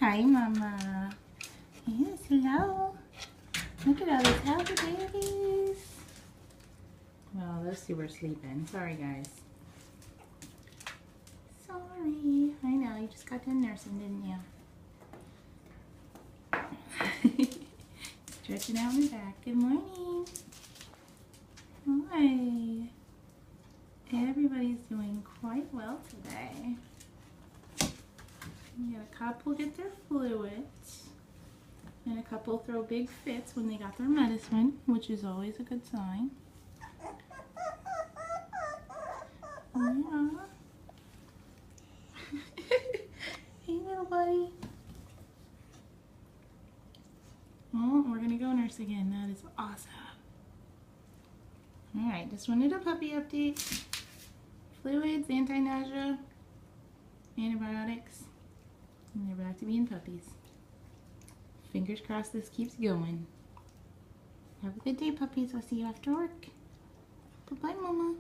Hi, Mama. Yes, hello. Look at all these healthy babies. Well, those two were sleeping. Sorry, guys. Sorry. I know, you just got done nursing, didn't you? Stretching out in the back. Good morning. Hi. Everybody's doing quite well today. We had a couple get their fluids. And a couple throw big fits when they got their medicine, which is always a good sign. Yeah. Hey, little buddy. Oh, we're gonna go nurse again. That is awesome. Alright, just wanted a puppy update. Fluids, anti-nausea, antibiotics, and they're back to being puppies. Fingers crossed this keeps going. Have a good day, puppies. I'll see you after work. Bye-bye, Mama.